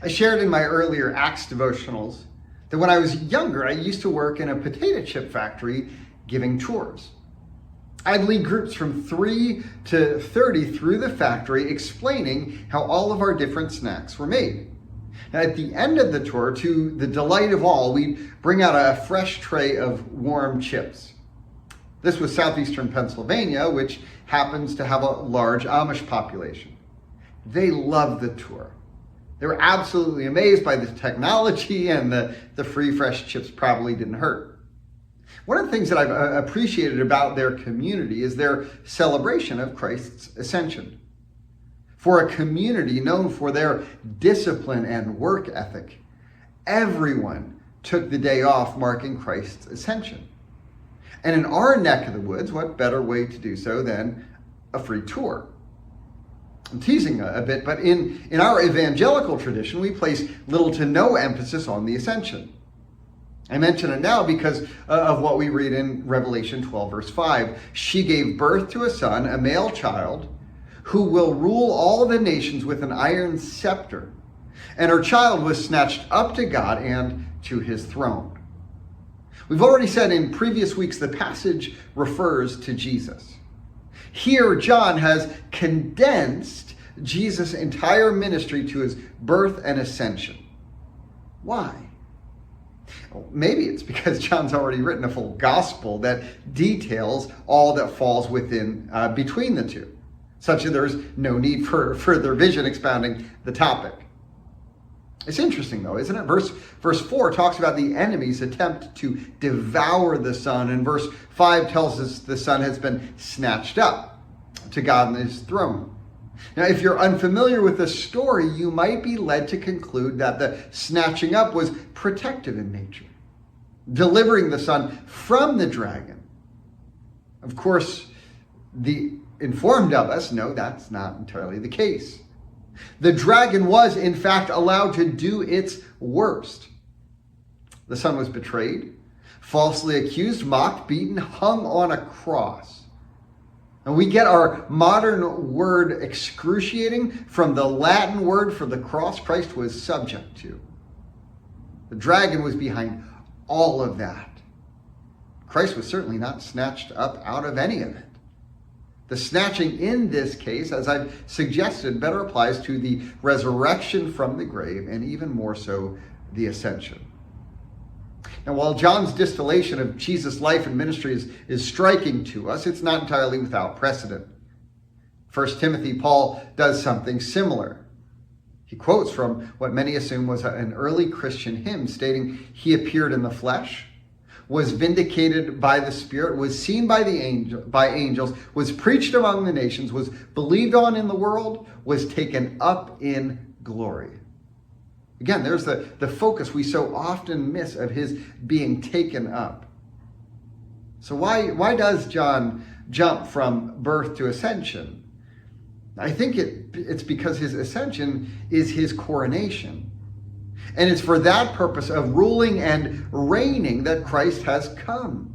I shared in my earlier Acts devotionals that when I was younger, I used to work in a potato chip factory giving tours. I'd lead groups from 3 to 30 through the factory explaining how all of our different snacks were made. Now, at the end of the tour, to the delight of all, we'd bring out a fresh tray of warm chips. This was southeastern Pennsylvania, which happens to have a large Amish population. They loved the tour. They were absolutely amazed by the technology, and the free fresh chips probably didn't hurt. One of the things that I've appreciated about their community is their celebration of Christ's ascension. For a community known for their discipline and work ethic, everyone took the day off marking Christ's ascension. And in our neck of the woods, what better way to do so than a free tour? I'm teasing a bit, but in our evangelical tradition, we place little to no emphasis on the ascension. I mention it now because of what we read in Revelation 12, verse 5. She gave birth to a son, a male child, who will rule all the nations with an iron scepter. And her child was snatched up to God and to his throne. We've already said in previous weeks the passage refers to Jesus. Here, John has condensed Jesus' entire ministry to his birth and ascension. Why? Well, maybe it's because John's already written a full gospel that details all that falls within between the two, such that there's no need for further vision expounding the topic. It's interesting though, isn't it? Verse 4 talks about the enemy's attempt to devour the Son, and verse 5 tells us the Son has been snatched up to God and his throne. Now, if you're unfamiliar with the story, you might be led to conclude that the snatching up was protective in nature, delivering the Son from the dragon. Of course, the informed of us know that's not entirely the case. The dragon was, in fact, allowed to do its worst. The Son was betrayed, falsely accused, mocked, beaten, hung on a cross. And we get our modern word excruciating from the Latin word for the cross Christ was subject to. The dragon was behind all of that. Christ was certainly not snatched up out of any of it. The snatching in this case, as I've suggested, better applies to the resurrection from the grave, and even more so, the ascension. Now, while John's distillation of Jesus' life and ministry is striking to us, it's not entirely without precedent. 1 Timothy, Paul does something similar. He quotes from what many assume was an early Christian hymn, stating, "He appeared in the flesh, was vindicated by the Spirit, was seen by angels, was preached among the nations, was believed on in the world, was taken up in glory." Again, there's the focus we so often miss of his being taken up. So why does John jump from birth to ascension? I think it's because his ascension is his coronation. And it's for that purpose of ruling and reigning that Christ has come.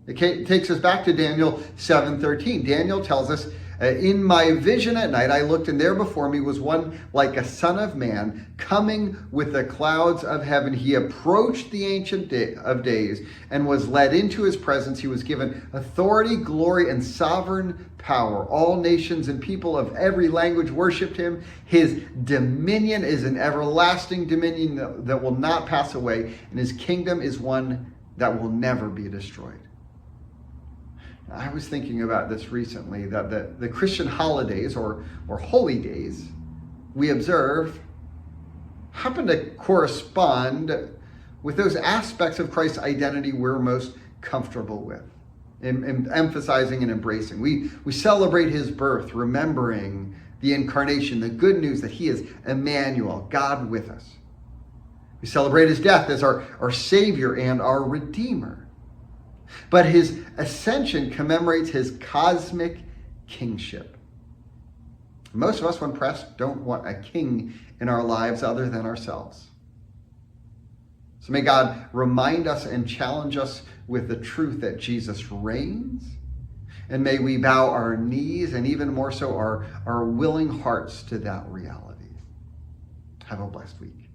It takes us back to Daniel 7:13. Daniel tells us, "In my vision at night, I looked, and there before me was one like a son of man, coming with the clouds of heaven. He approached the Ancient of Days and was led into his presence. He was given authority, glory, and sovereign power. All nations and people of every language worshipped him. His dominion is an everlasting dominion that will not pass away, and his kingdom is one that will never be destroyed." I was thinking about this recently, that the Christian holidays or holy days we observe happen to correspond with those aspects of Christ's identity we're most comfortable with, emphasizing and embracing. We celebrate his birth, remembering the incarnation, the good news that he is Emmanuel, God with us. We celebrate his death as our Savior and our Redeemer. But his ascension commemorates his cosmic kingship. Most of us, when pressed, don't want a king in our lives other than ourselves. So may God remind us and challenge us with the truth that Jesus reigns, and may we bow our knees and even more so our willing hearts to that reality. Have a blessed week.